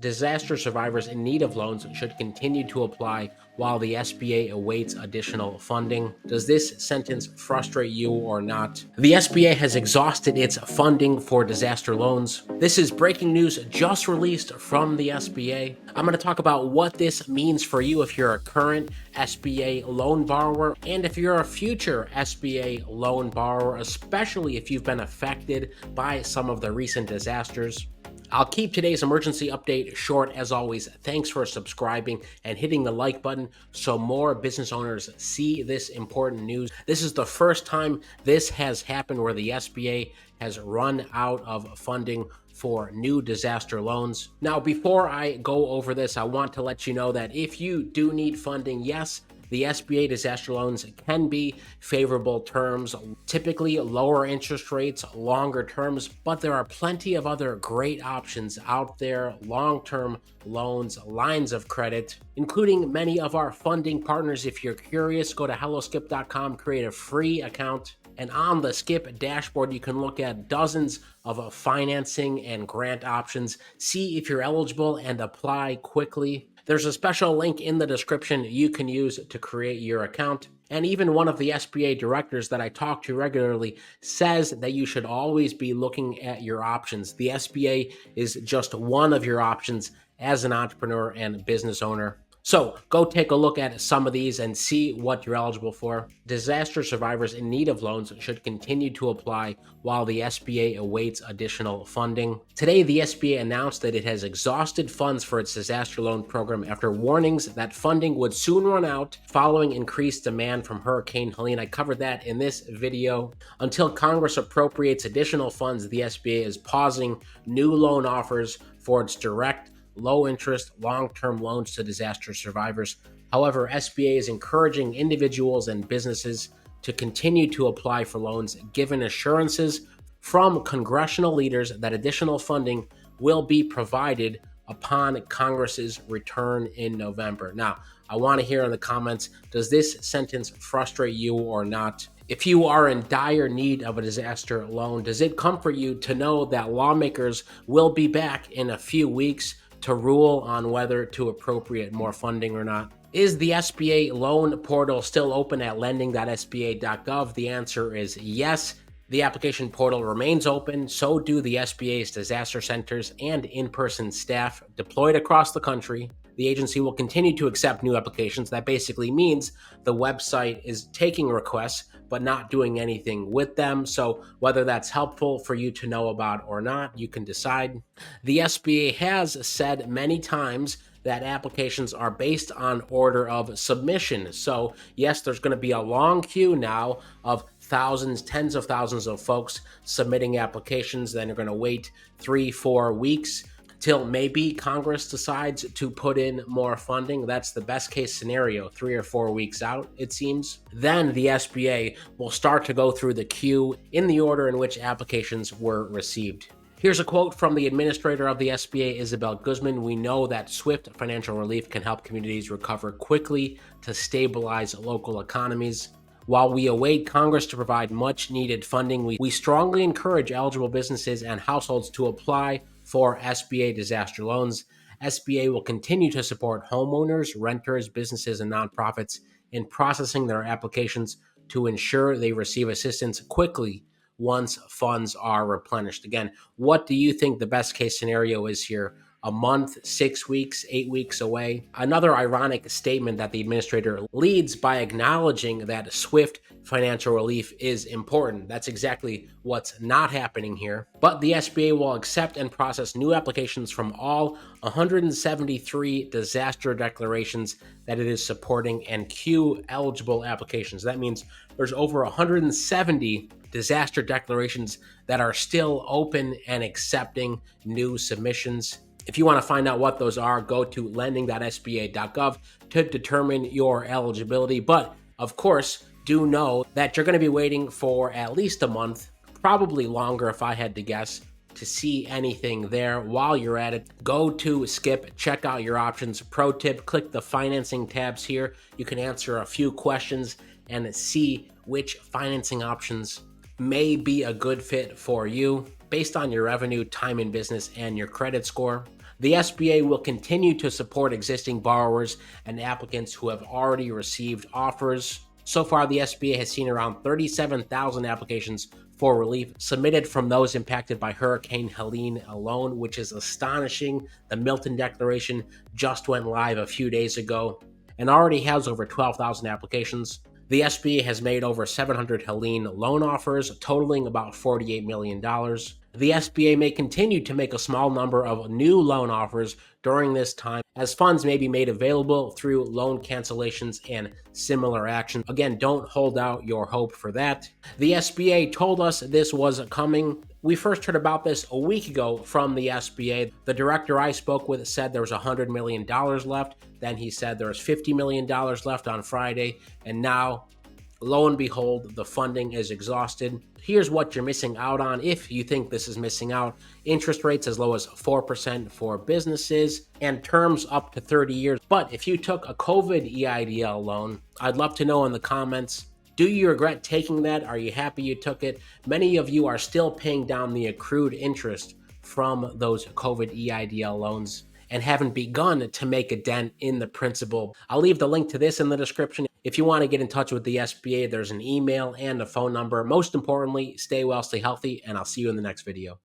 Disaster survivors in need of loans should continue to apply while the SBA awaits additional funding. Does this sentence frustrate you or not? The SBA has exhausted its funding for disaster loans. This is breaking news just released from the SBA. I'm going to talk about what this means for you if you're a current SBA loan borrower and if you're a future SBA loan borrower, especially if you've been affected by some of the recent disasters. I'll keep today's emergency update short as always. Thanks for subscribing and hitting the like button so more business owners see this important news. This is the first time this has happened where the SBA has run out of funding for new disaster loans. Now, before I go over this, I want to let you know that if you do need funding, yes, the SBA disaster loans can be favorable terms, typically lower interest rates, longer terms, but there are plenty of other great options out there, long-term loans, lines of credit, including many of our funding partners. If you're curious, go to helloskip.com, create a free account. And on the Skip dashboard, you can look at dozens of financing and grant options, see if you're eligible, and apply quickly. There's a special link in the description you can use to create your account. And even one of the SBA directors that I talk to regularly says that you should always be looking at your options. The SBA is just one of your options as an entrepreneur and business owner. So go take a look at some of these and see what you're eligible for. Disaster survivors in need of loans should continue to apply while the SBA awaits additional funding. Today, the SBA announced that it has exhausted funds for its disaster loan program after warnings that funding would soon run out following increased demand from Hurricane Helene. I covered that in this video. Until Congress appropriates additional funds, the SBA is pausing new loan offers for its direct low-interest, long-term loans to disaster survivors. However, SBA is encouraging individuals and businesses to continue to apply for loans, given assurances from congressional leaders that additional funding will be provided upon Congress's return in November. Now, I want to hear in the comments, does this sentence frustrate you or not? If you are in dire need of a disaster loan, does it comfort you to know that lawmakers will be back in a few weeks to rule on whether to appropriate more funding or not? Is the SBA Loan Portal still open at lending.sba.gov? The answer is yes. The application portal remains open, so do the SBA's disaster centers and in-person staff deployed across the country. The agency will continue to accept new applications. That basically means the website is taking requests but not doing anything with them. So whether that's helpful for you to know about or not, you can decide. The SBA has said many times that applications are based on order of submission. So yes, there's going to be a long queue now of thousands, tens of thousands of folks submitting applications. Then you're going to wait 3-4 weeks till maybe Congress decides to put in more funding. That's the best case scenario, 3 or 4 weeks out, it seems. Then the SBA will start to go through the queue in the order in which applications were received. Here's a quote from the administrator of the SBA, Isabel Guzman. "We know that swift financial relief can help communities recover quickly to stabilize local economies. While we await Congress to provide much needed funding, we strongly encourage eligible businesses and households to apply for SBA disaster loans. SBA will continue to support homeowners, renters, businesses, and nonprofits in processing their applications to ensure they receive assistance quickly once funds are replenished." Again, what do you think the best case scenario is here? A month, 6 weeks, 8 weeks away? Another ironic statement that the administrator leads by acknowledging that swift financial relief is important. That's exactly what's not happening here. But the SBA will accept and process new applications from all 173 disaster declarations that it is supporting and queue eligible applications. That means there's over 170 disaster declarations that are still open and accepting new submissions. If you want to find out what those are, go to lending.sba.gov to determine your eligibility. But of course, do know that you're going to be waiting for at least a month, probably longer if I had to guess, to see anything there. While you're at it, go to Skip, check out your options. Pro tip, click the financing tabs here. You can answer a few questions and see which financing options may be a good fit for you based on your revenue, time in business, and your credit score. The SBA will continue to support existing borrowers and applicants who have already received offers. So far, the SBA has seen around 37,000 applications for relief submitted from those impacted by Hurricane Helene alone, which is astonishing. The Milton Declaration just went live a few days ago and already has over 12,000 applications. The SBA has made over 700 Helene loan offers, totaling about $48 million. The SBA may continue to make a small number of new loan offers during this time, as funds may be made available through loan cancellations and similar action. Again, don't hold out your hope for that. The SBA told us this was coming. We first heard about this a week ago from the SBA. The director I spoke with said there was $100 million left. Then he said there was $50 million left on Friday. And now, lo and behold, the funding is exhausted. Here's what you're missing out on if you think this is missing out. Interest rates as low as 4% for businesses and terms up to 30 years. But if you took a COVID EIDL loan, I'd love to know in the comments. Do you regret taking that? Are you happy you took it? Many of you are still paying down the accrued interest from those COVID EIDL loans and haven't begun to make a dent in the principal. I'll leave the link to this in the description. If you want to get in touch with the SBA, there's an email and a phone number. Most importantly, stay well, stay healthy, and I'll see you in the next video.